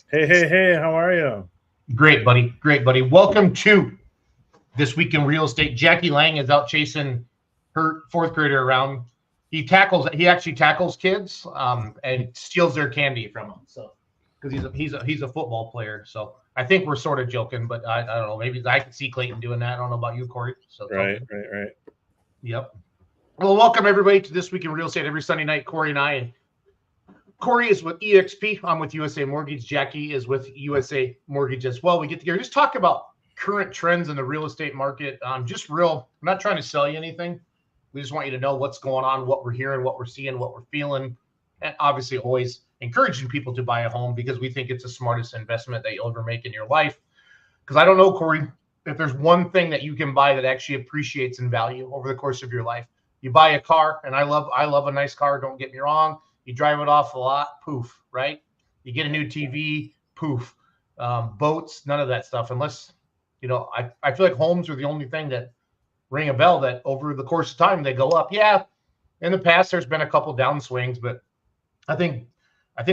Hey, how are you? Great, buddy. Great, buddy. Welcome to This Week in Real Estate. Jackie Lang is out chasing her fourth grader around. He actually tackles kids and steals their candy from them. So, because he's a football player. So I think we're sort of joking, but I don't know. Maybe I can see Clayton doing that. I don't know about you, Corey. So it's all Right, good. right, right. Yep. Well, welcome everybody to This Week in Real Estate every Sunday night. Corey and I, and Corey is with EXP. I'm with USA Mortgage. Jackie is with USA Mortgage as well. We get together, just talk about current trends in the real estate market. Just real, I'm not trying to sell you anything. We just want you to know what's going on, what we're hearing, what we're seeing, what we're feeling. And obviously, always encouraging people to buy a home because we think it's the smartest investment that you'll ever make in your life. Because I don't know, Corey, if there's one thing that you can buy that actually appreciates in value over the course of your life. You buy a car, and I love a nice car, don't get me wrong. You drive it off a lot, poof, right? You get a new TV, poof. Boats, none of that stuff. Unless, I feel like homes are the only thing that ring a bell that over the course of time they go up. Yeah, in the past there's been a couple downswings, but I think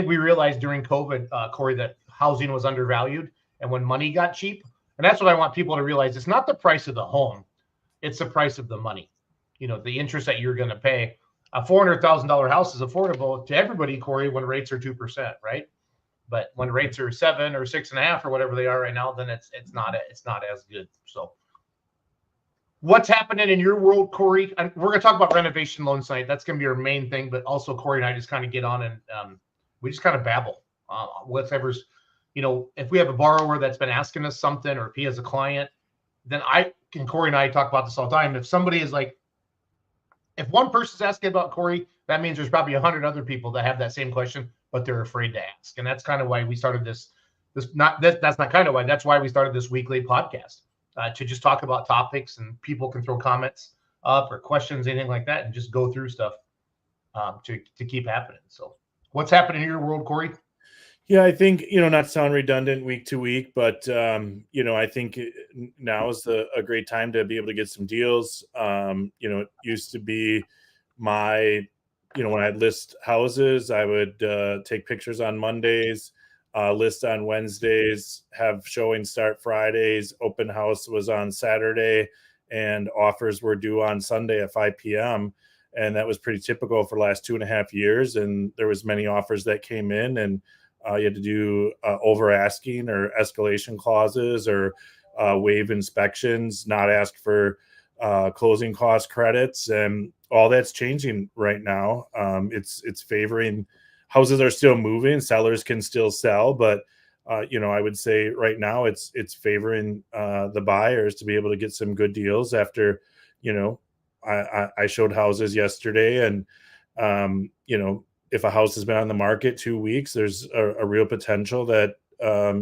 we realized during COVID, Corey, that housing was undervalued, and when money got cheap, and that's what I want people to realize: it's not the price of the home, it's the price of the money. The interest that you're going to pay. A $400,000 house is affordable to everybody, Corey, when rates are 2%, right? But when rates are 7 or 6.5 or whatever they are right now, then it's not as good. So, what's happening in your world, Corey? And we're going to talk about renovation loan site. That's going to be our main thing. But also, Corey and I just kind of get on and we just kind of babble. Whatever's, if we have a borrower that's been asking us something, or if he has a client, then Corey and I talk about this all the time. If somebody is like, if one person's asking about Corey, that means there's probably 100 other people that have that same question, but they're afraid to ask. And that's kind of why we started this. That's not kind of why. That's why we started this weekly podcast to just talk about topics, and people can throw comments up or questions, anything like that, and just go through stuff to keep happening. So, what's happening in your world, Corey? Yeah, I think, not to sound redundant week to week, but, I think now is a great time to be able to get some deals. It used to be when I'd list houses, I would take pictures on Mondays, list on Wednesdays, have showing start Fridays, open house was on Saturday, and offers were due on Sunday at 5 p.m. And that was pretty typical for the last 2.5 years. And there was many offers that came in, and you had to do over asking or escalation clauses, or waive inspections, not ask for closing cost credits, and all that's changing right now. It's favoring houses are still moving, sellers can still sell, but I would say right now it's favoring the buyers to be able to get some good deals. After I showed houses yesterday, and if a house has been on the market 2 weeks, there's a real potential that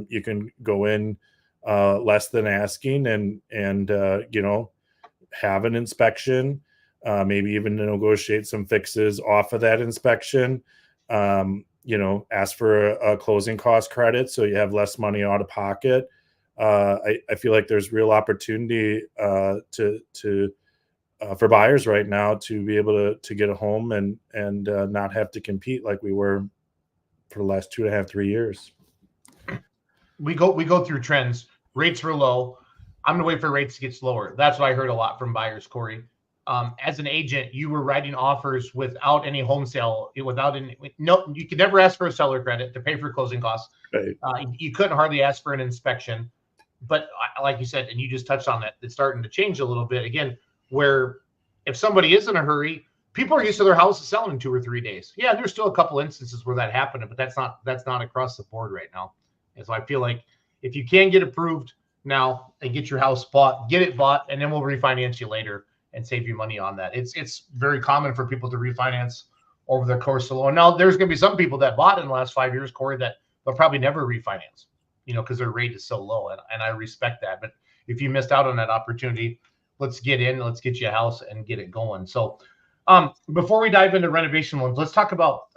you can go in less than asking, and have an inspection, maybe even to negotiate some fixes off of that inspection. Ask for a closing cost credit so you have less money out of pocket. I feel like there's real opportunity for buyers right now to be able to get a home and not have to compete like we were for the last 2.5, 3 years. We go through trends. Rates were low. I'm gonna wait for rates to get slower. That's what I heard a lot from buyers, Corey. As an agent, you were writing offers without any home sale, you could never ask for a seller credit to pay for closing costs. Right. You couldn't hardly ask for an inspection. But like you said, and you just touched on that, it's starting to change a little bit again, where if somebody is in a hurry, people are used to their houses selling in 2 or 3 days. Yeah, there's still a couple instances where that happened, but that's not across the board right now. And so I feel like if you can get approved now and get your house bought, get it bought, and then we'll refinance you later and save you money on that. It's very common for people to refinance over the course of the loan. Now, there's going to be some people that bought in the last 5 years, Corey, that they'll probably never refinance, because their rate is so low, and I respect that. But if you missed out on that opportunity, let's get you a house and get it going. So, before we dive into renovation loans, let's talk about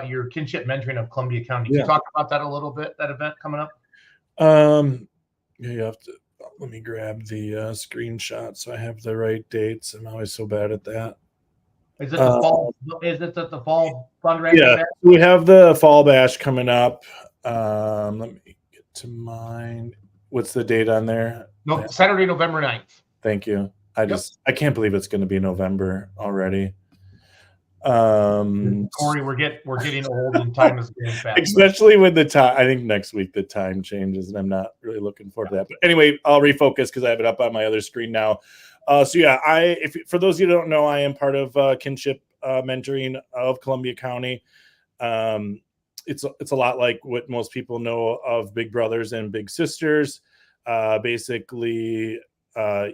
your kinship mentoring of Columbia County. Can you talk about that a little bit? That event coming up. You have to let me grab the screenshot so I have the right dates. I'm always so bad at that. Is it the fall fundraiser? Yeah, we have the fall bash coming up. Let me get to mine. What's the date on there? No, Saturday, November 9th. Thank you. Yep. I can't believe it's going to be November already. Corey, we're getting old and time is going fast. Especially with the time. I think next week the time changes, and I'm not really looking forward to that. But anyway, I'll refocus because I have it up on my other screen now. So yeah, for those of you who don't know, I am part of kinship mentoring of Columbia County. It's a lot like what most people know of Big Brothers and Big Sisters. Basically,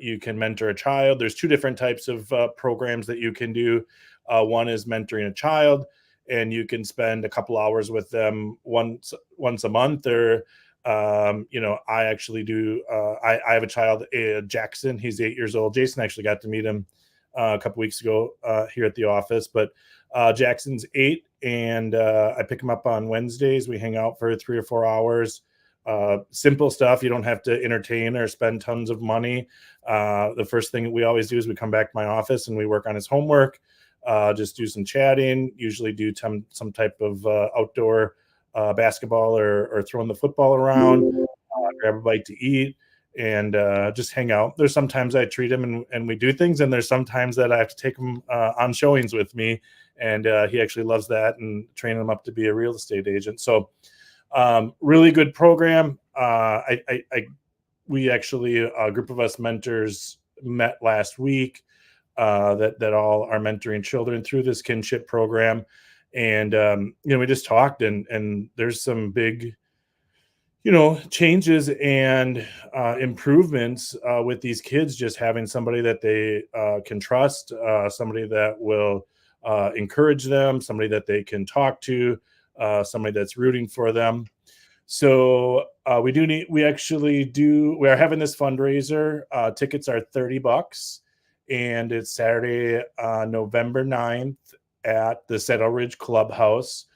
you can mentor a child. There's two different types of programs that you can do. One is mentoring a child, and you can spend a couple hours with them once a month. Or, I actually do. I have a child, Jackson. He's 8 years old. Jason actually got to meet him a couple weeks ago here at the office. But Jackson's 8, and I pick him up on Wednesdays. We hang out for 3 or 4 hours. Simple stuff. You don't have to entertain or spend tons of money. The first thing that we always do is we come back to my office and we work on his homework. Just do some chatting, usually do some type of outdoor basketball or throwing the football around, grab a bite to eat, and just hang out. There's sometimes I treat him and we do things, and there's sometimes that I have to take him on showings with me, and he actually loves that, and train him up to be a real estate agent. So really good program. We actually, a group of us mentors met last week that all are mentoring children through this kinship program. And, we just talked, and there's some big, changes and improvements with these kids, just having somebody that they can trust, somebody that will encourage them, somebody that they can talk to, somebody that's rooting for them. So we are having this fundraiser. Tickets are $30, and it's Saturday, November 9th at the Saddle Ridge Clubhouse.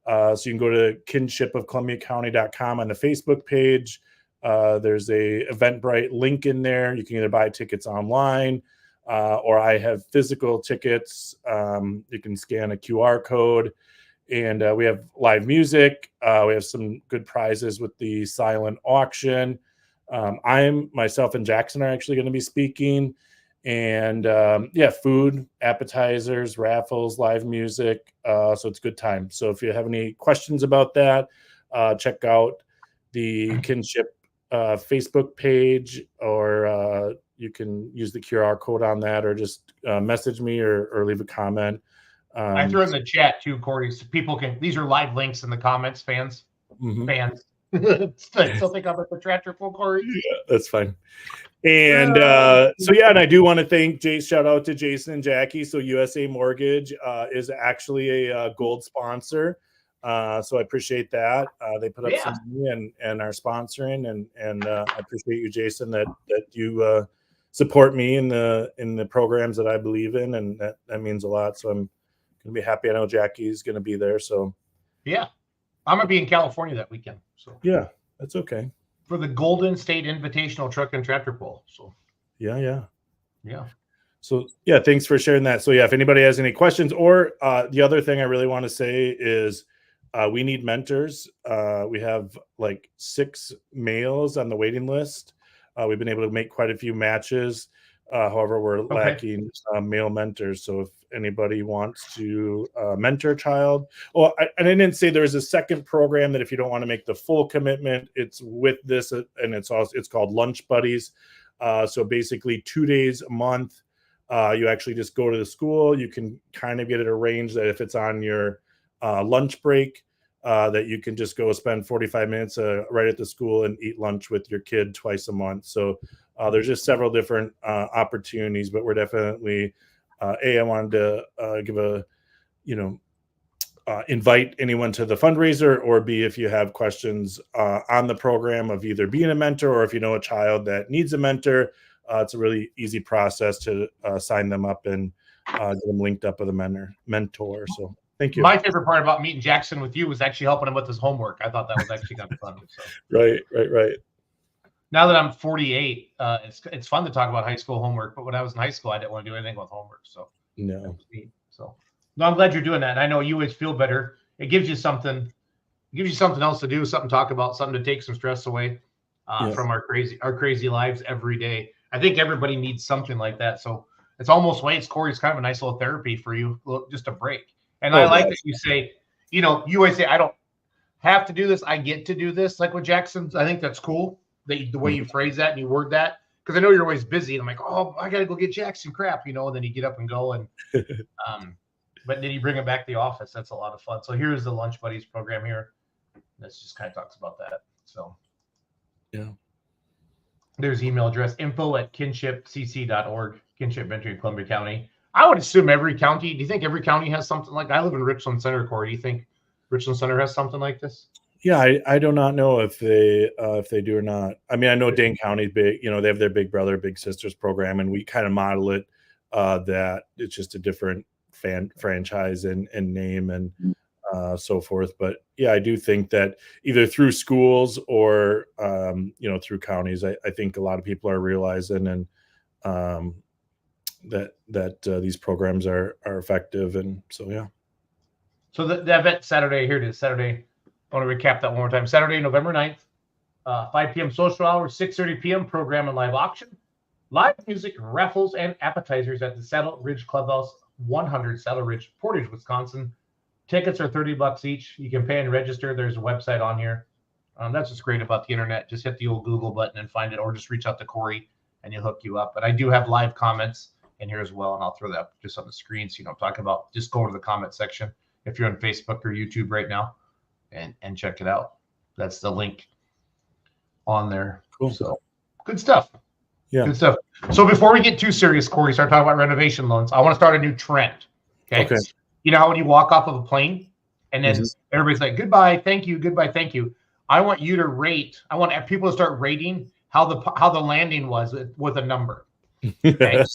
So you can go to kinshipofcolumbiacounty.com on the Facebook page. There's a Eventbrite link in there. You can either buy tickets online, or I have physical tickets. You can scan a QR code. And we have live music. We have some good prizes with the silent auction. Myself and Jackson are actually going to be speaking. And food, appetizers, raffles, live music. So it's a good time. So if you have any questions about that, check out the Kinship Facebook page, or you can use the QR code on that, or just message me or leave a comment. I threw in the chat too, Corey, so people can. These are live links in the comments, fans. Fans. Still think I'm at the tractor full, Corey. Yeah, that's fine. And and I do want to thank shout out to Jason and Jackie. So USA Mortgage is actually a gold sponsor. So I appreciate that. They put up some money and are sponsoring, and I appreciate you, Jason, that you support me in the programs that I believe in, and that means a lot. So I'm gonna be happy. I know Jackie's gonna be there. So yeah, I'm gonna be in California that weekend. So yeah, that's okay. For the Golden State Invitational Truck and Tractor Pull. So yeah. So yeah, thanks for sharing that. So yeah, if anybody has any questions, or the other thing I really want to say is we need mentors. We have like 6 males on the waiting list. We've been able to make quite a few matches. However, we're lacking male mentors. So if anybody wants to mentor a child, I didn't say there's a second program that if you don't want to make the full commitment, it's with this, and it's called Lunch Buddies. So basically 2 days a month, you actually just go to the school. You can kind of get it arranged that if it's on your lunch break, that you can just go spend 45 minutes right at the school and eat lunch with your kid twice a month. So there's just several different opportunities, but we're definitely I wanted to give a invite anyone to the fundraiser, or B, if you have questions on the program of either being a mentor, or if you know a child that needs a mentor, it's a really easy process to sign them up and get them linked up with a mentor. So thank you. My favorite part about meeting Jackson with you was actually helping him with his homework. I thought that was actually kind of fun. So. Right. Now that I'm 48, it's fun to talk about high school homework. But when I was in high school, I didn't want to do anything with homework. So no. So no, I'm glad you're doing that. And I know you always feel better. It gives you something. gives you something else to do, something to talk about, something to take some stress away from our crazy lives every day. I think everybody needs something like that. So it's almost ways, Corey, it's kind of a nice little therapy for you, just a break. And I like that you say, you always say, I don't have to do this. I get to do this. Like with Jackson's, I think that's cool. The way you phrase that and you word that. Because I know you're always busy. And I'm like, oh, I got to go get Jackson crap, and then you get up and go. And but then you bring it back to the office. That's a lot of fun. So here's the Lunch Buddies program here. This just kind of talks about that. So yeah. There's email address info@kinshipcc.org, Kinship Venture in Columbia County. I would assume every county. Do you think every county has something like that? I live in Richland Center, Corey. Do you think Richland Center has something like this? Yeah, I do not know if they do or not. I mean, I know Dane County's big. They have their Big Brother, Big Sisters program, and we kind of model it that it's just a different franchise and name and so forth. But yeah, I do think that either through schools or through counties, I think a lot of people are realizing and that these programs are effective, and so yeah. So the event Saturday, here it is, Saturday. I want to recap that one more time. Saturday, November 9th, 5 p.m. social hour, 6:30 p.m. program and live auction, live music, raffles, and appetizers at the Saddle Ridge Clubhouse, 100 Saddle Ridge, Portage, Wisconsin. Tickets are $30 each. You can pay and register. There's a website on here. That's what's great about the internet. Just hit the old Google button and find it, or just reach out to Corey and he'll hook you up. But I do have live comments in here as well, and I'll throw that up just on the screen so you know what I'm talking about. Just go to the comment section if you're on Facebook or YouTube right now and check it out. That's the link on there. Cool. So good stuff. Yeah. Good stuff. So before we get too serious, Corey, start talking about renovation loans, I want to start a new trend. Okay. You know how when you walk off of a plane and then everybody's like, goodbye, thank you, goodbye, thank you. I want you to rate. I want people to start rating how the landing was with a number. Okay.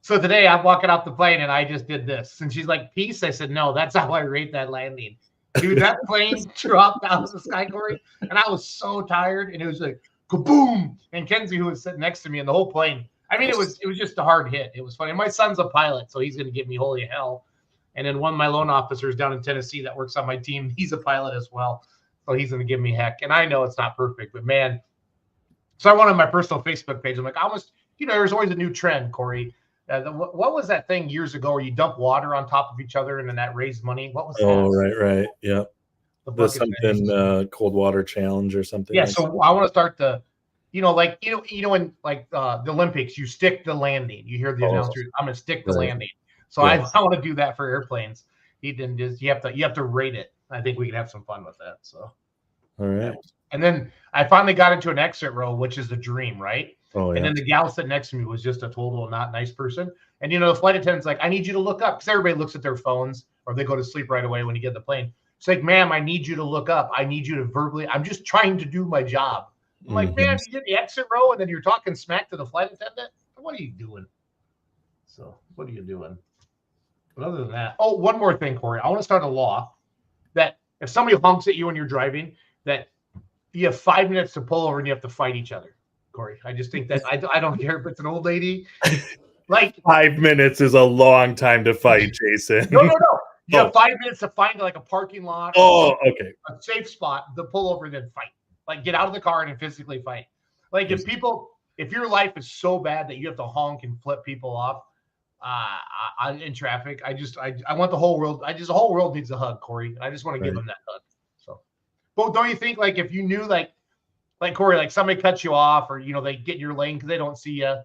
So today I'm walking off the plane and I just did this. And she's like, peace. I said, no, that's how I rate that landing. Dude, that plane dropped out of the sky, Corey. And I was so tired. And it was like, kaboom. And Kenzie, who was sitting next to me in the whole plane, I mean, it was just a hard hit. It was funny. My son's a pilot, so he's going to give me holy hell. And then one of my loan officers down in Tennessee that works on my team, he's a pilot as well. So he's going to give me heck. And I know it's not perfect, but man. So I went on my personal Facebook page. I'm like, I almost, there's always a new trend, Corey. What was that thing years ago where you dump water on top of each other and then that raised money? What was that? Oh, right. Yeah. There's something cold water challenge or something. Yeah. So I want to start the, in like the Olympics, you stick the landing. You hear the announcer, I'm going to stick the landing. So I want to do that for airplanes. You have to rate it. I think we can have some fun with that. So, all right. And then I finally got into an exit row, which is the dream, right? Oh, yeah. And then the gal sitting next to me was just a total not nice person. And the flight attendant's like, I need you to look up, because everybody looks at their phones or they go to sleep right away when you get the plane. It's like, ma'am, I need you to look up. I need you to verbally. I'm just trying to do my job. I'm like, man, you get the exit row and then you're talking smack to the flight attendant. What are you doing? So what are you doing? But other than that, one more thing, Corey. I want to start a law that if somebody honks at you when you're driving, that you have 5 minutes to pull over and you have to fight each other. Corey, I just think that I don't care if it's an old lady. Like 5 minutes is a long time to fight, Jason. No. You have 5 minutes to find like a parking lot. Okay. A safe spot to pull over and then fight. Like get out of the car and physically fight. Like if your life is so bad that you have to honk and flip people off in traffic, I want the whole world. The whole world needs a hug, Corey. I just want to give them that hug. So, but don't you think like if you knew like Corey, like somebody cuts you off or they get in your lane because they don't see you,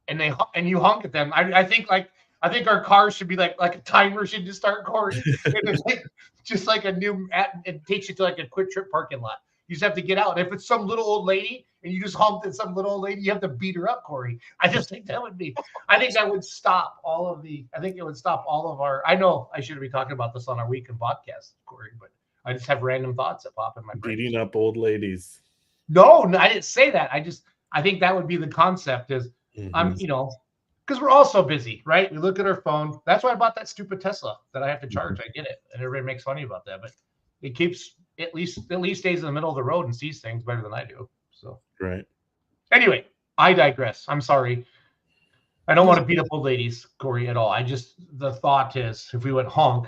and you honk at them. I think our cars should be like a timer should just start, Corey. Just like a new it takes you to like a quick trip parking lot. You just have to get out. And if it's some little old lady and you just honked at some little old lady, you have to beat her up, Corey. I just think that would stop all of our. I know I shouldn't be talking about this on our weekend podcast, Corey, but I just have random thoughts that pop in my brain. Beating up old ladies. No, I didn't say that. I think that would be the concept is because we're all so busy, right? We look at our phone. That's why I bought that stupid Tesla that I have to charge. I get it. And everybody makes funny about that, but it keeps at least stays in the middle of the road and sees things better than I do. So right. Anyway, I digress. I'm sorry. I don't want to beat up old ladies, Corey, at all. The thought is if we went honk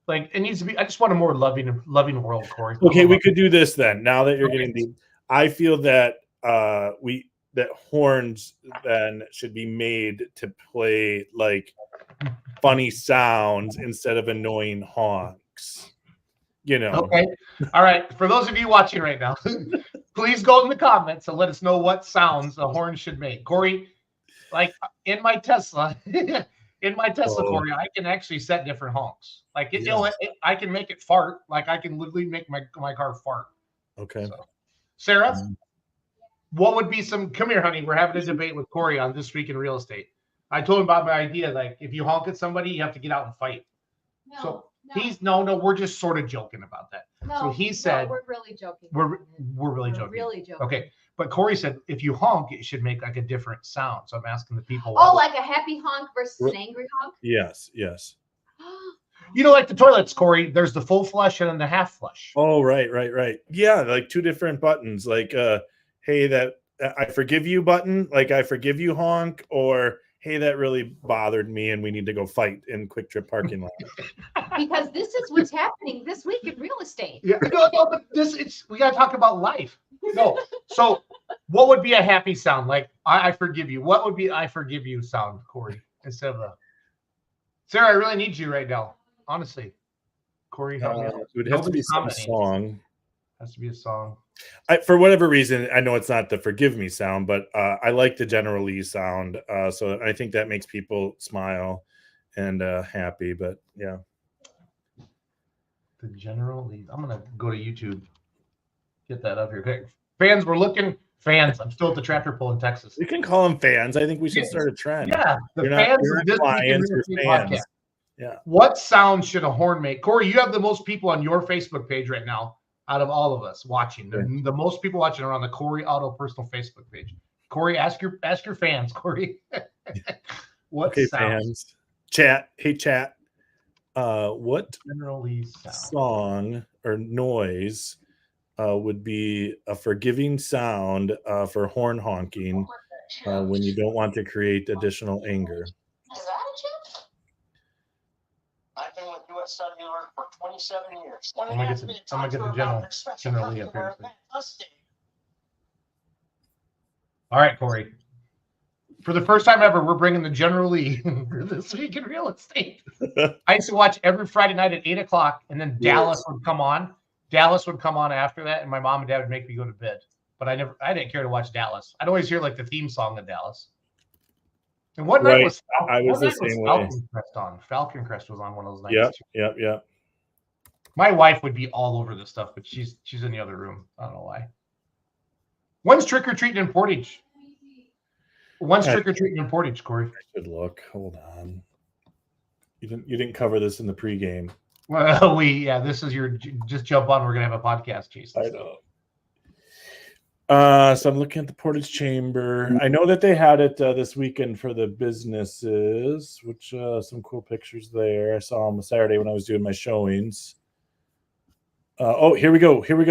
Like it needs to be. I just want a more loving world, Corey. Okay, we could do this then. Now that you're getting deep, I feel that that horns then should be made to play like funny sounds instead of annoying honks. You know. Okay. All right. For those of you watching right now, please go in the comments and let us know what sounds a horn should make. Corey, like in my Tesla, Corey, I can actually set different honks. Like I can make it fart. Like I can literally make my car fart. Okay. So, Sarah, what would be some? Come here, honey. We're having a debate with Corey on This Week in Real Estate. I told him about my idea. Like if you honk at somebody, you have to get out and fight. No, so no. he's no. We're just sort of joking about that. No, so he said we're really joking. We're really joking. Really joking. Okay. But Corey said if you honk, it should make like a different sound. So I'm asking the people. Oh, like a happy honk versus an angry honk? Yes. You know, like the toilets, Corey, there's the full flush and then the half flush. Oh, right. Yeah, like two different buttons. Like, hey, that I forgive you button, like I forgive you honk, or hey, that really bothered me and we need to go fight in Quick Trip parking lot. Because this is what's happening this week in real estate. Yeah, no, but we gotta talk about life. No. So what would be a happy sound? Like I forgive you. What would be I forgive you sound, Corey? Instead of Sarah, I really need you right now. Honestly. Corey, help me out. It would have to be some song. Has to be a song. For whatever reason, I know it's not the forgive me sound, but I like the General Lee sound. So I think that makes people smile and happy. But yeah. The General Lee. I'm gonna go to YouTube. Get that up here. Okay. Fans, we're looking. Fans, I'm still at the tractor pull in Texas. We can call them fans. I think we should start a trend. Yeah, the fans of this clients, fans. Podcast. Yeah. What sound should a horn make? Corey, you have the most people on your Facebook page right now out of all of us watching. The most people watching are on the Corey Auto personal Facebook page. Corey, ask your fans, Corey. What sound? Fans. Chat. Hey, chat. What song or noise would be a forgiving sound for horn honking when you don't want to create additional anger? Is that a chip? I've been with U.S. Cellular for 27 years. I'm gonna get the General Lee up here. All right, Corey. For the first time ever, we're bringing the General Lee for This Week in Real Estate. I used to watch every Friday night at 8:00, and then Dallas would come on. Dallas would come on after that, and my mom and dad would make me go to bed. But I didn't care to watch Dallas. I'd always hear like the theme song of Dallas. And what night was the same way. Falcon Crest on? Falcon Crest was on one of those nights. Yep. My wife would be all over this stuff, but she's in the other room. I don't know why. When's trick or treating in Portage? When's trick or treating in Portage, Corey? I should look. Hold on. You didn't cover this in the pregame. Well, this is your just jump on. We're gonna have a podcast, Jason. I know. So I'm looking at the Portage Chamber. I know that they had it this weekend for the businesses, which some cool pictures there. I saw them Saturday when I was doing my showings. Here we go. Trick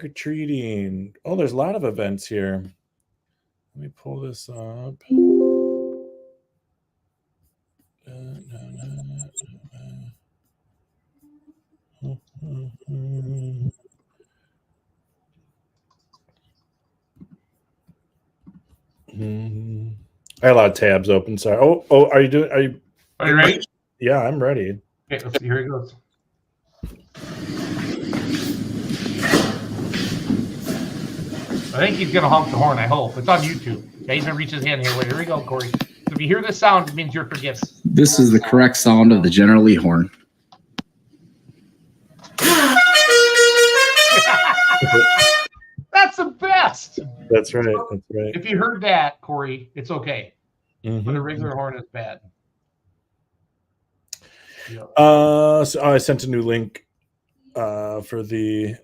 or treating. Oh, there's a lot of events here. Let me pull this up. I had a lot of tabs open. Sorry. Oh, are you ready? Yeah, I'm ready. Okay, let's see. Here it goes. I think he's gonna honk the horn. I hope it's on YouTube. Yeah, he's gonna reach his hand here. Wait, here we go, Corey. So if you hear this sound, it means you're forgiven. This is the correct sound of the General Lee horn. That's the best. That's right. If you heard that, Corey, it's okay. Mm-hmm. But a regular horn is bad. So I sent a new link for the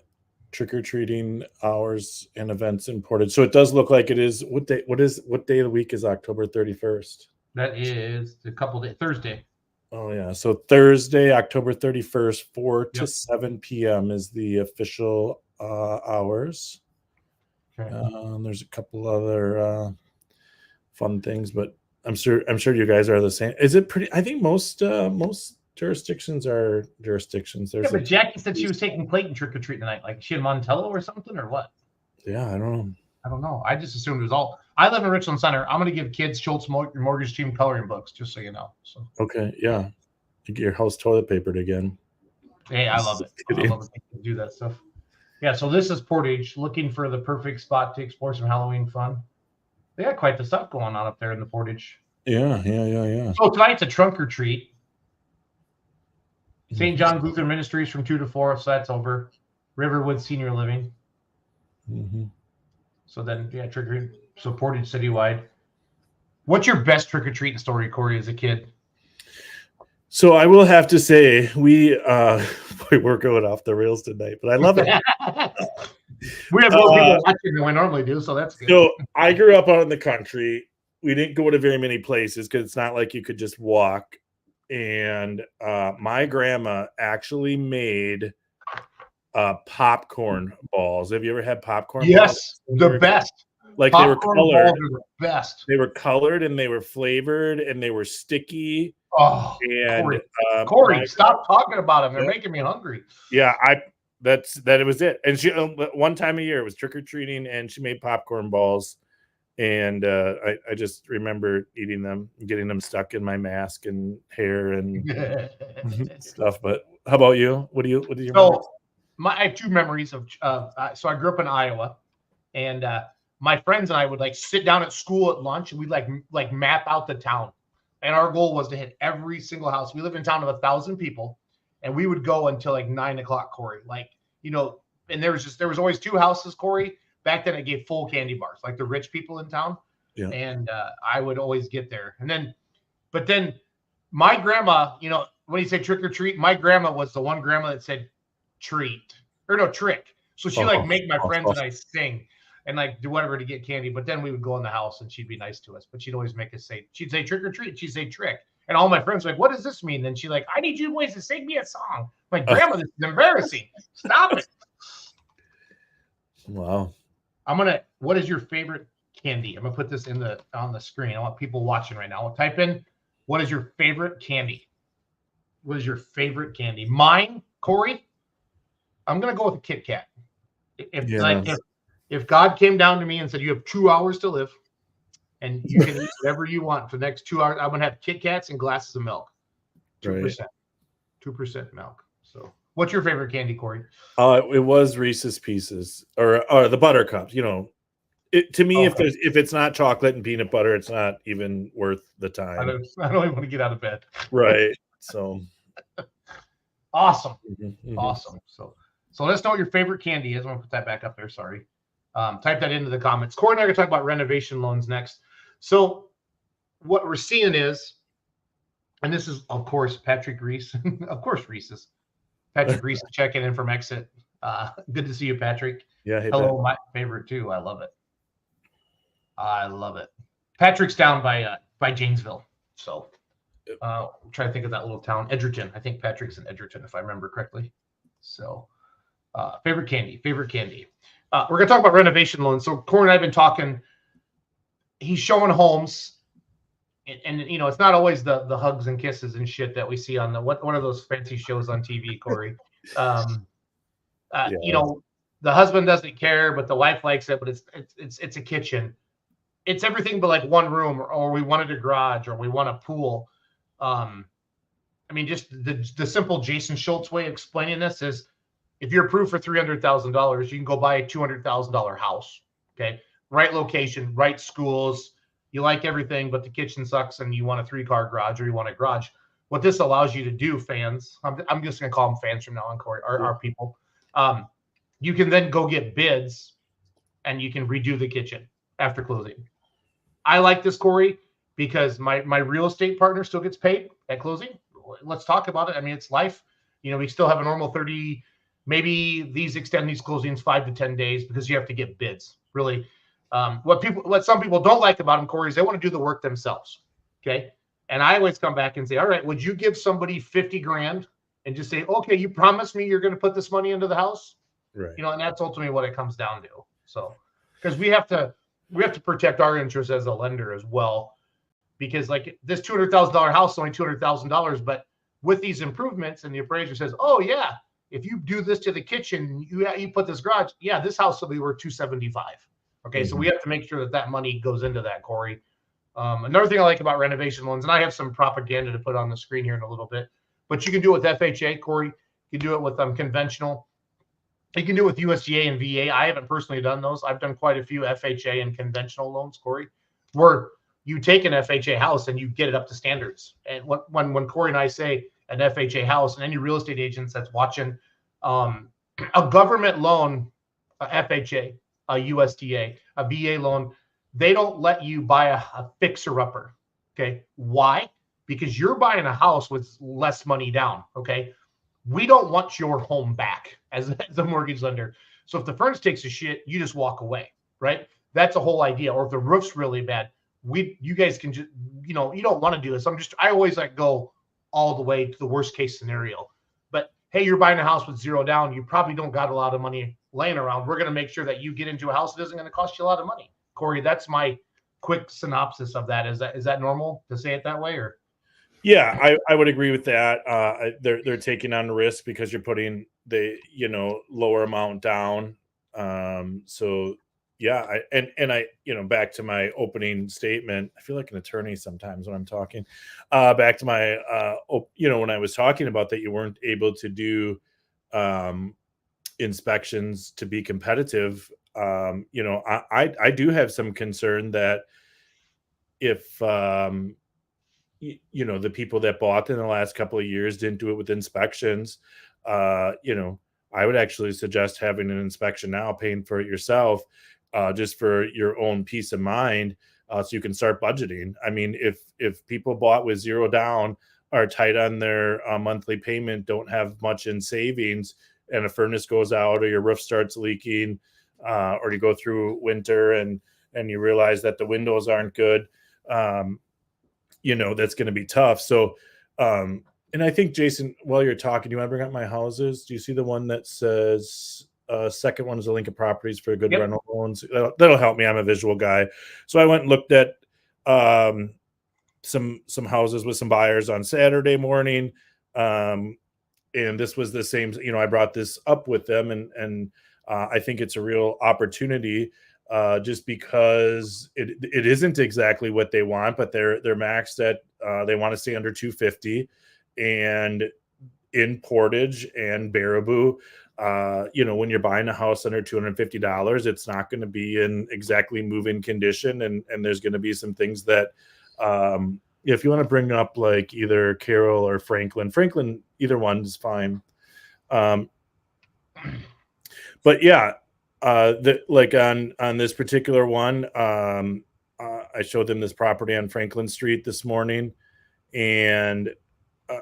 trick-or-treating hours and events in Portage. So it does look like it is what day of the week is October 31st? That is a couple days, Thursday. Oh yeah. So Thursday, October 31st, 4 to 7 p.m. is the official hours. Okay. There's a couple other fun things, but I'm sure you guys are the same. Is it pretty? I think most jurisdictions are jurisdictions. Yeah, but Jackie said she was taking Clayton trick or treat tonight. Like she in Montello or something, or what? Yeah, I don't know. I don't know. I just assumed it was all. I live in Richland Center. I'm going to give kids Schultz Mortgage Team coloring books, just so you know. So Okay, yeah, you get your house toilet papered again. hey, I love it. I love it to do that stuff. Yeah. So this is Portage, looking for the perfect spot to explore some Halloween fun. They got quite the stuff going on up there in the Portage. Yeah. So tonight's a trunk or treat. St. John's Lutheran Ministries from 2 to 4, so that's over. Riverwood Senior Living. Mm-hmm. So then, yeah, trick or treat. So Portage citywide. What's your best trick or treating story, Corey, as a kid? So I will have to say we're going off the rails tonight, but I love it. We have more people watching than we normally do, so that's good. So I grew up out in the country. We didn't go to very many places because it's not like you could just walk. And my grandma actually made popcorn balls. Have you ever had popcorn balls? Yes, the best. Like Popcorn they were colored. balls are the best. They were colored and they were flavored and they were sticky. Oh, And Corey, stop talking about them. They're making me hungry. Yeah, it was it. And she one time a year it was trick or treating, and she made popcorn balls. And I just remember eating them, getting them stuck in my mask and hair and stuff. But how about you? What do you remember? So I have two memories of. So I grew up in Iowa, and my friends and I would like sit down at school at lunch, and we'd like map out the town. And our goal was to hit every single house. We live in a town of 1,000 people, and we would go until like 9 o'clock, Corey. Like, you know, and there was always 2 houses, Corey. Back then, it gave full candy bars, like the rich people in town. Yeah. And I would always get there. But then my grandma, you know, when you say trick or treat, my grandma was the one grandma that said treat or no trick. So she make my friends and I sing and like do whatever to get candy. But then we would go in the house and she'd be nice to us. But she'd always make us she'd say trick or treat. She'd say trick. And all my friends were like, what does this mean? Then she's like, I need you boys to sing me a song. I'm like, Grandma, this is embarrassing. Stop it. Wow. What is your favorite candy? I'm gonna put this on the screen. I want people watching right now. I'll type in, what is your favorite candy? What is your favorite candy? Mine, Corey, I'm gonna go with a Kit Kat. If God came down to me and said, you have 2 hours to live and you can eat whatever you want for the next 2 hours, I'm gonna have Kit Kats and glasses of milk. 2%. 2% milk. So what's your favorite candy, Corey? It was Reese's Pieces or the Buttercups. You know, to me, if it's not chocolate and peanut butter, it's not even worth the time. I don't even want to get out of bed. Right. So awesome. Mm-hmm. Awesome. So let us know what your favorite candy is. I'm gonna put that back up there. Sorry. Type that into the comments. Corey and I are gonna talk about renovation loans next. So what we're seeing is, and this is of course Patrick Reese, of course Reese's. Patrick Reese checking in from Exit. Good to see you, Patrick. Yeah. Hey, hello, my favorite too. I love it. Patrick's down by Janesville. So I'm trying to think of that little town, Edgerton. I think Patrick's in Edgerton, if I remember correctly. So favorite candy. We're gonna talk about renovation loans. So Corey and I have been talking. He's showing homes. And you know, it's not always the hugs and kisses and shit that we see on the one of those fancy shows on TV, Corey. You know, the husband doesn't care, but the wife likes it. But it's a kitchen. It's everything but like one room, or we wanted a garage, or we want a pool. I mean, just the simple Jason Schultz way of explaining this is, if you're approved for $300,000, you can go buy a $200,000 house. Okay, right location, right schools. You like everything, but the kitchen sucks, and you want a 3-car garage, or you want a garage. What this allows you to do, fans, I'm just going to call them fans from now on, Corey, our people. You can then go get bids, and you can redo the kitchen after closing. I like this, Corey, because my real estate partner still gets paid at closing. Let's talk about it. I mean, it's life. You know, we still have a normal 30, maybe extend these closings 5 to 10 days because you have to get bids, really. What some people don't like about them, Corey, is they want to do the work themselves. Okay. And I always come back and say, all right, would you give somebody 50 grand and just say, okay, you promise me you're going to put this money into the house? Right. You know, and that's ultimately what it comes down to. So, because we have to protect our interests as a lender as well, because like this $200,000 house is only $200,000, but with these improvements, and the appraiser says, oh yeah, if you do this to the kitchen, you put this garage, yeah, this house will be worth 275. Okay, so we have to make sure that money goes into that, Corey. Another thing I like about renovation loans, and I have some propaganda to put on the screen here in a little bit, but you can do it with FHA, Corey. You can do it with conventional. You can do it with USDA and VA. I haven't personally done those. I've done quite a few FHA and conventional loans, Corey, where you take an FHA house and you get it up to standards. And when Corey and I say an FHA house, and any real estate agents that's watching, a government loan, a FHA, a USDA, a VA loan, they don't let you buy a fixer-upper. Okay, why? Because you're buying a house with less money down. Okay, we don't want your home back as a mortgage lender. So if the furnace takes a shit, you just walk away, right? That's the whole idea. Or if the roof's really bad, you guys can just, you don't want to do this. I always go all the way to the worst case scenario. But hey, you're buying a house with zero down. You probably don't got a lot of money laying around. We're going to make sure that you get into a house that isn't going to cost you a lot of money. Corey, that's my quick synopsis of that. Is that normal to say it that way, or? Yeah, I would agree with that. They're taking on the risk because you're putting the lower amount down. So yeah, I back to my opening statement. I feel like an attorney sometimes when I'm talking. Back to my when I was talking about that you weren't able to do inspections to be competitive. I do have some concern that if the people that bought in the last couple of years didn't do it with inspections, I would actually suggest having an inspection now, paying for it yourself, just for your own peace of mind, so you can start budgeting. I mean, if people bought with zero down, are tight on their monthly payment, don't have much in savings, and a furnace goes out or your roof starts leaking, or you go through winter and you realize that the windows aren't good, that's going to be tough. So, and I think, Jason, while you're talking, do you want to bring up my houses? Do you see the one that says second one is a Lincoln Properties for good rental loans? That'll help me. I'm a visual guy. So I went and looked at some houses with some buyers on Saturday morning. And this was the same, I brought this up with them, and I think it's a real opportunity, just because it isn't exactly what they want, but they're maxed at, they want to stay under 250, and in Portage and Baraboo, when you're buying a house under $250, it's not going to be in exactly move-in condition. And there's going to be some things that, if you want to bring up like either Carol or Franklin, either one is fine. But yeah, like on this particular one, I showed them this property on Franklin Street this morning, and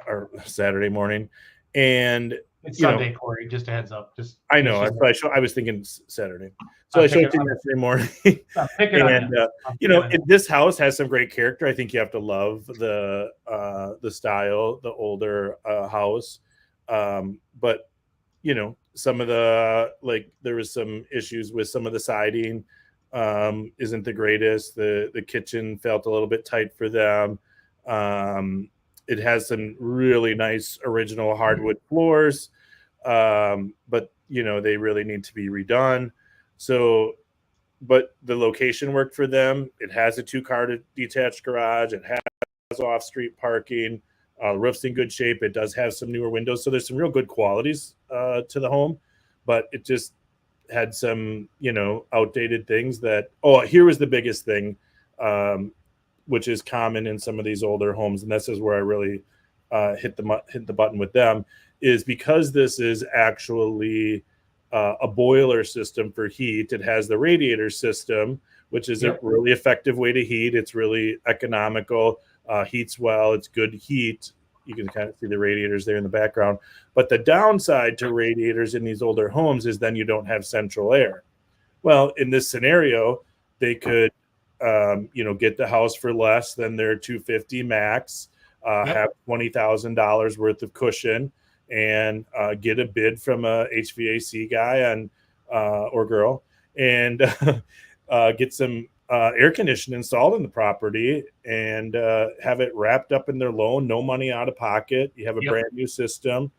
or Saturday morning, and it's Sunday, Corey. Just a heads up. I know. I was thinking Saturday, so I showed it to you yesterday morning. And this house has some great character. I think you have to love the style, the older house, but some of the, like, there was some issues with some of the siding, isn't the greatest. The kitchen felt a little bit tight for them. It has some really nice original hardwood floors, but they really need to be redone. So, but the location worked for them. It has a 2-car detached garage. It has off-street parking. The roof's in good shape. It does have some newer windows. So there's some real good qualities to the home, but it just had some, outdated things that, here was the biggest thing, which is common in some of these older homes. And this is where I really hit the button with them, is because this is actually a boiler system for heat. It has the radiator system, which is a really effective way to heat. It's really economical, heats well, it's good heat. You can kind of see the radiators there in the background. But the downside to radiators in these older homes is then you don't have central air. Well, in this scenario, they could get the house for less than their $250 max, have $20,000 worth of cushion, and get a bid from a HVAC guy or girl, and get some air conditioning installed in the property and have it wrapped up in their loan, no money out of pocket. You have a Yep. brand new system.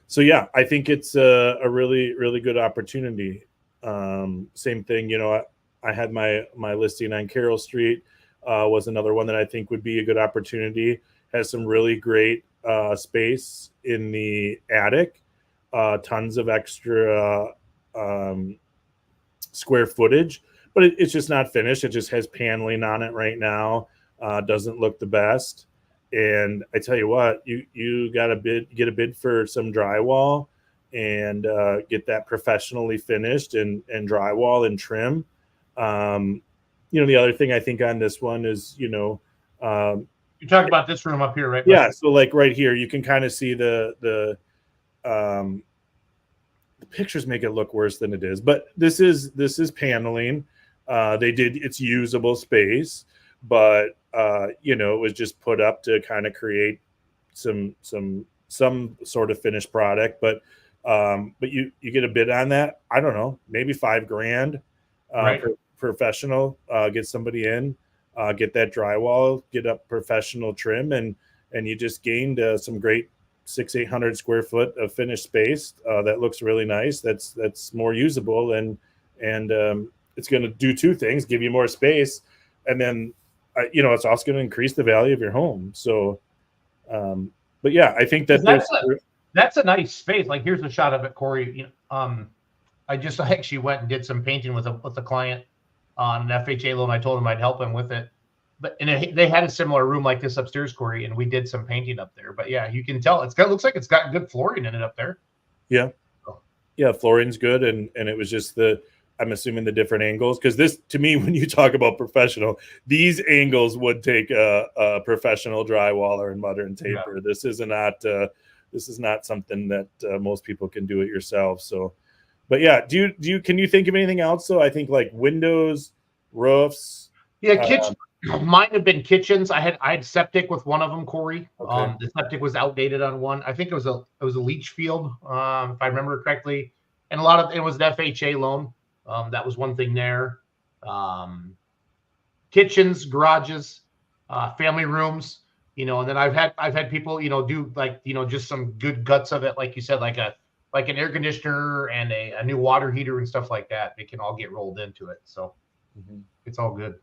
So yeah, I think it's a really, really good opportunity. Same thing, I had my listing on Carroll Street, was another one that I think would be a good opportunity. Has some really great space in the attic, tons of extra square footage, but it's just not finished. It just has paneling on it right now. Doesn't look the best. And I tell you what, you got to get a bid for some drywall and get that professionally finished and drywall and trim. The other thing I think on this one is, You're talking about this room up here, right? yeah. So like right here, you can kind of see the pictures make it look worse than it is, but this is paneling. It's usable space, but it was just put up to kind of create some sort of finished product. But you get a bid on that. I don't know, maybe $5,000. Right. Professional, get somebody in, get that drywall, get up professional trim, and you just gained some great 600-800 square foot of finished space that looks really nice. That's more usable, and it's going to do two things: give you more space, and then it's also going to increase the value of your home. So, but yeah, I think that that's a nice space. Like, here's a shot of it, Corey. I actually went and did some painting with a client on an FHA loan. I told him I'd help him with it. They had a similar room like this upstairs, Corey, and we did some painting up there. But yeah, you can tell looks like it's got good flooring in it up there. Yeah, flooring's good, and it was just I'm assuming the different angles, because this, to me, when you talk about professional, these angles would take a professional drywaller and mutter and taper. Yeah. This is not something that most people can do it yourself. So, but yeah, can you think of anything else? So I think like windows, roofs. Yeah, kitchen. Mine have been kitchens. I had septic with one of them, Corey. Okay. The septic was outdated on one. I think it was a leach field, if I remember correctly, and it was an FHA loan. That was one thing there. Kitchens, garages, family rooms, and then I've had people, do like, just some good guts of it. Like you said, like an air conditioner and a new water heater and stuff like that. They can all get rolled into it. So It's all good.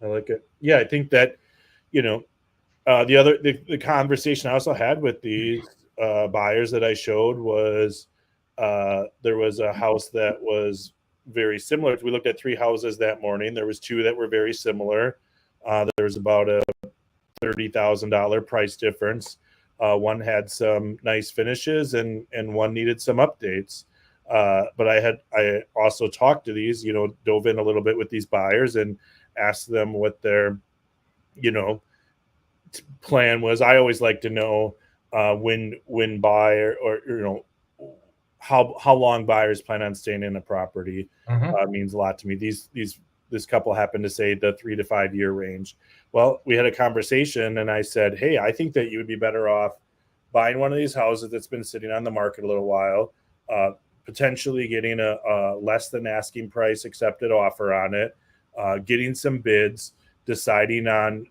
I like it. Yeah. I think that, the conversation I also had with these buyers that I showed was, there was a house that was very similar. We looked at 3 houses that morning. There was 2 that were very similar. There was about a $30,000 price difference. One had some nice finishes and one needed some updates. But I also talked to these, dove in a little bit with these buyers and asked them what their, plan was. I always like to know when buyer or how long buyers plan on staying in a property. Means a lot to me. This couple happened to say the 3 to 5 year range. Well, we had a conversation and I said, hey, I think that you would be better off buying one of these houses that's been sitting on the market a little while, potentially getting a less than asking price accepted offer on it, getting some bids, deciding on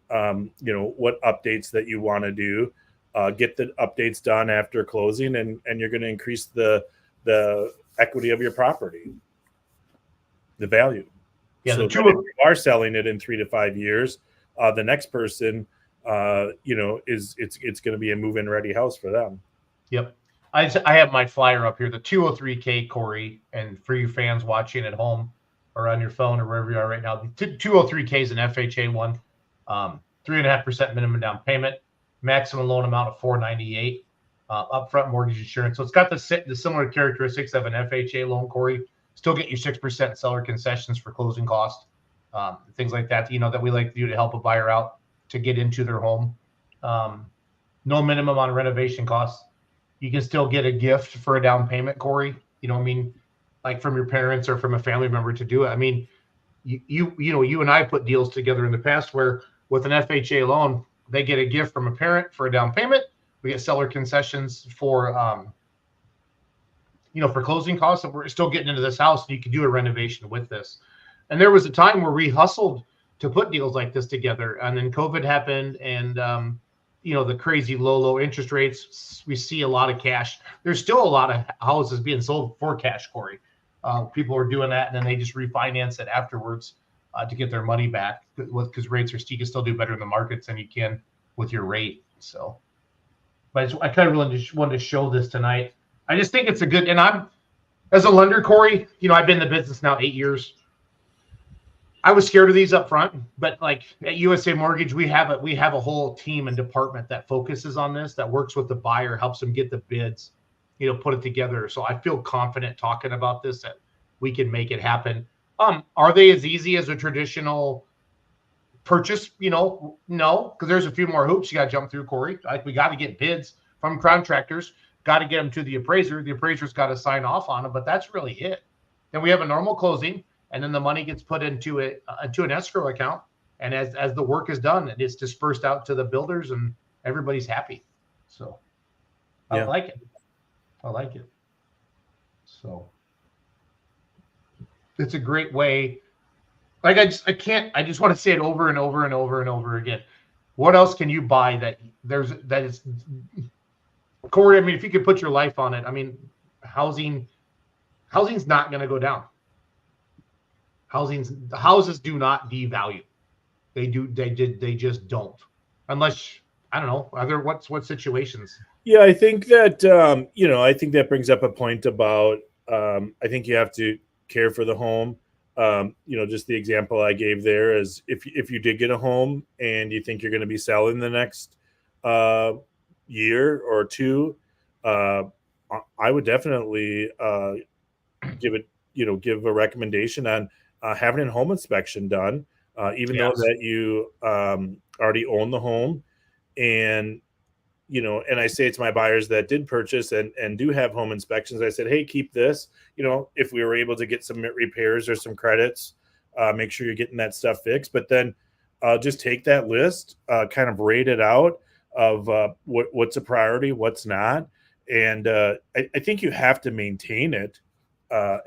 what updates that you want to do, get the updates done after closing, and you're going to increase the equity of your property, the value. Yeah, so if you are selling it in 3 to 5 years, the next person, it's going to be a move-in ready house for them. Yep. I have my flyer up here, the 203K, Corey, and for you fans watching at home or on your phone or wherever you are right now, the 203K is an FHA one, 3.5% minimum down payment, maximum loan amount of $498, upfront mortgage insurance. So it's got the similar characteristics of an FHA loan, Corey. Still get your 6% seller concessions for closing costs, things like that, that we like to do to help a buyer out to get into their home. No minimum on renovation costs. You can still get a gift for a down payment, Corey. Like from your parents or from a family member to do it. I mean, you and I put deals together in the past where with an FHA loan, they get a gift from a parent for a down payment. We get seller concessions for for closing costs, and we're still getting into this house, and you can do a renovation with this. And there was a time where we hustled to put deals like this together, and then COVID happened, and the crazy low interest rates. We see a lot of cash. There's still a lot of houses being sold for cash, Corey. People are doing that, and then they just refinance it afterwards to get their money back because rates are steep. You can still do better in the markets than you can with your rate. So, but I kind of really wanted to show this tonight. I just think it's a good, and I'm, as a lender, Corey, I've been in the business now 8 years. I was scared of these up front, but like at USA Mortgage, we have a whole team and department that focuses on this, that works with the buyer, helps them get the bids, put it together. So I feel confident talking about this, that we can make it happen. Are they as easy as a traditional purchase? No, because there's a few more hoops you got to jump through, Corey. Like we got to get bids from contractors, got to get them to the appraiser. The appraiser's got to sign off on them, but that's really it. Then we have a normal closing, and then the money gets put into an escrow account. And as the work is done, it's dispersed out to the builders, and everybody's happy. So I like it. So it's a great way. Like I just want to say it over and over and over and over again. What else can you buy that is, Corey? I mean, if you could put your life on it, I mean, housing's not going to go down. The houses do not devalue. They just don't. Unless, I don't know, what situations? Yeah, I think that I think that brings up a point about I think you have to care for the home. Just the example I gave there is if you did get a home and you think you're going to be selling the next year or two, I would definitely give a recommendation on having a home inspection done, even though that you already own the home. And and I say to my buyers that did purchase and do have home inspections, I said, hey, keep this. If we were able to get some repairs or some credits, make sure you're getting that stuff fixed. But then just take that list, kind of rate it out of what's a priority, what's not. And I think you have to maintain it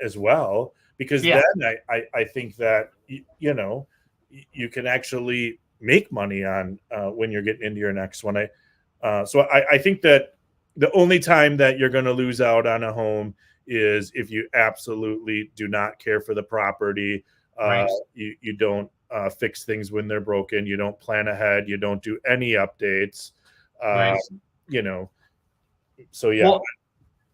as well, because then I think that, you can actually make money on when you're getting into your next one. So I think that the only time that you're going to lose out on a home is if you absolutely do not care for the property. Right. You don't fix things when they're broken. You don't plan ahead. You don't do any updates. Right. So yeah. Well,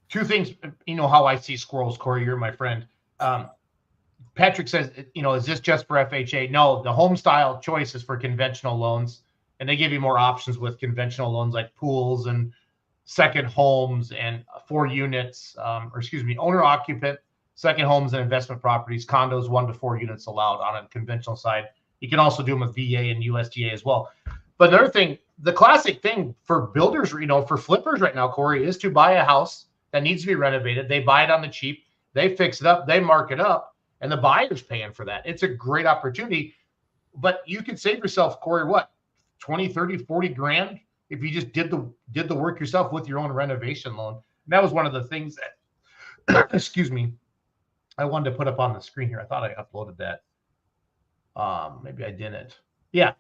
two things. How I see squirrels, Corey. You're my friend. Patrick says, is this just for FHA? No, the home style choice is for conventional loans. And they give you more options with conventional loans like pools and second homes and 4 units, owner occupant, second homes and investment properties, condos, 1 to 4 units allowed on a conventional side. You can also do them with VA and USDA as well. But another thing, the classic thing for builders, for flippers right now, Corey, is to buy a house that needs to be renovated. They buy it on the cheap, they fix it up, they mark it up, and the buyer's paying for that. It's a great opportunity, but you could save yourself, Corey, what? 20, 30, 40 grand if you just did the work yourself with your own renovation loan. And that was one of the things that, excuse me, I wanted to put up on the screen here. I thought I uploaded that. Maybe I didn't. Yeah.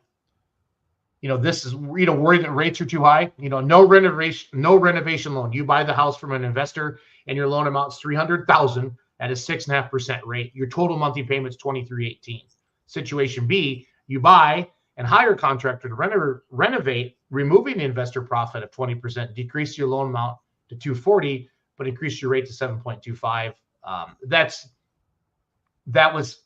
This is, worried that rates are too high. No renovation loan. You buy the house from an investor and your loan amount's $300,000 at a 6.5% rate. Your total monthly payment's $2,318. Situation B, you buy and hire a contractor to renovate, removing the investor profit of 20%, decrease your loan amount to $240, but increase your rate to 7.25.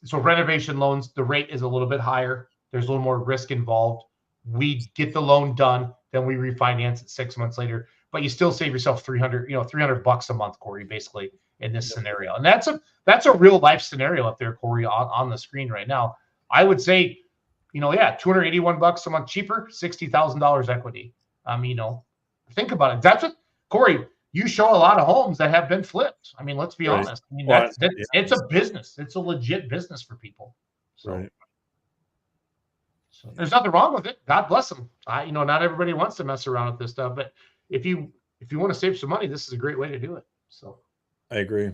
So renovation loans, the rate is a little bit higher. There's a little more risk involved. We get the loan done, then we refinance it 6 months later, but you still save yourself $300 a month, Corey, basically in this scenario. And that's a real life scenario up there, Corey, on the screen right now. I would say, $281 a month cheaper, $60,000 equity. Think about it. That's what, Corey, you show a lot of homes that have been flipped. I mean, let's be honest. I mean, it's a business. It's a legit business for people. So, right. So there's nothing wrong with it. God bless them. Not everybody wants to mess around with this stuff, but if you want to save some money, this is a great way to do it. So I agree.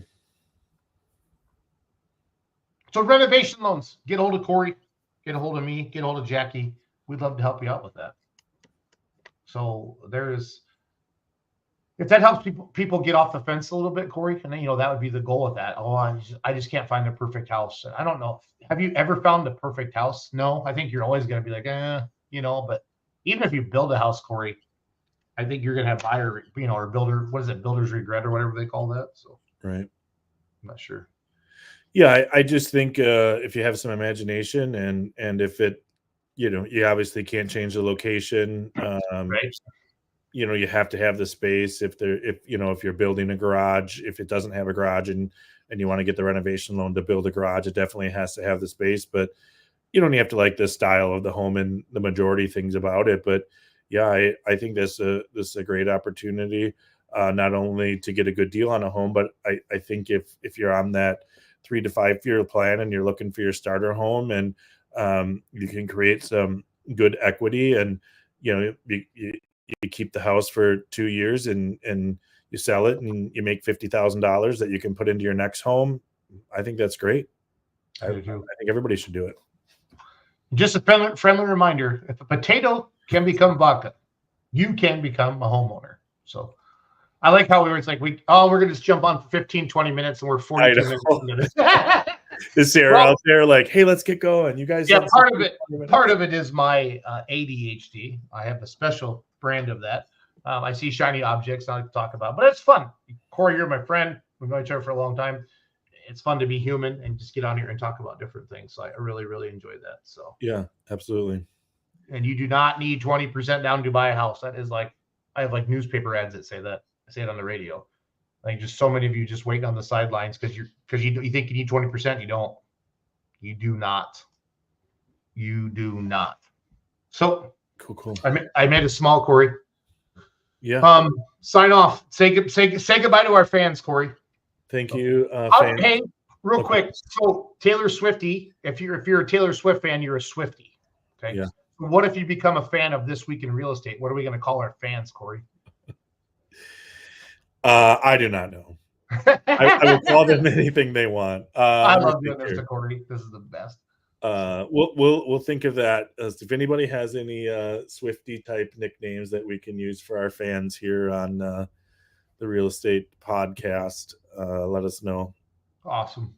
So renovation loans, get a hold of Corey, get a hold of me, get a hold of Jackie. We'd love to help you out with that. So if that helps people get off the fence a little bit, Corey, and then, that would be the goal with that. Oh, I just can't find the perfect house. I don't know. Have you ever found the perfect house? No, I think you're always going to be like, but even if you build a house, Corey, I think you're going to have buyer, or builder, what is it? Builder's regret or whatever they call that. So, Right. I'm not sure. Yeah. I just think, if you have some imagination and if it, you obviously can't change the location, Right. you have to have the space if you're building a garage, if it doesn't have a garage and you want to get the renovation loan to build a garage, it definitely has to have the space, but you don't have to like the style of the home and the majority things about it. But yeah, I think this is a great opportunity, not only to get a good deal on a home, but I think if you're on that 3 to 5 year plan and you're looking for your starter home and you can create some good equity and you keep the house for 2 years and you sell it and you make $50,000 that you can put into your next home. I think that's great. I think everybody should do it. Just a friendly reminder: if a potato can become vodka, you can become a homeowner. So I like how it's like we're going to just jump on for 15, 20 minutes and we're 42 minutes into this. Is Sarah out there like, hey, let's get going? You guys. Yeah, part of it is my ADHD. I have a special brand of that. I see shiny objects I like to talk about, but it's fun. Corey, you're my friend. We've known each other for a long time. It's fun to be human and just get on here and talk about different things. So I really, really enjoy that. So yeah, absolutely. And you do not need 20% down to buy a house. That is like, I have like newspaper ads that say that. I say it on the radio. Like just so many of you just waiting on the sidelines because you think you need 20%. You don't. You do not. You do not. So Cool. I made a small, Corey. Yeah. Sign off. Say goodbye to our fans, Corey. Thank you. Fans. Hey, real quick. So Taylor Swiftie, if you're a Taylor Swift fan, you're a Swiftie. Okay. Yeah. So what if you become a fan of This Week in Real Estate? What are we going to call our fans, Corey? I do not know. I will call them anything they want. I love doing this to Corey. This is the best. We'll think of that. If anybody has any Swiftie type nicknames that we can use for our fans here on the Real Estate Podcast, let us know. Awesome.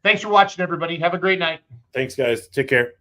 Thanks for watching, everybody. Have a great night. Thanks, guys. Take care.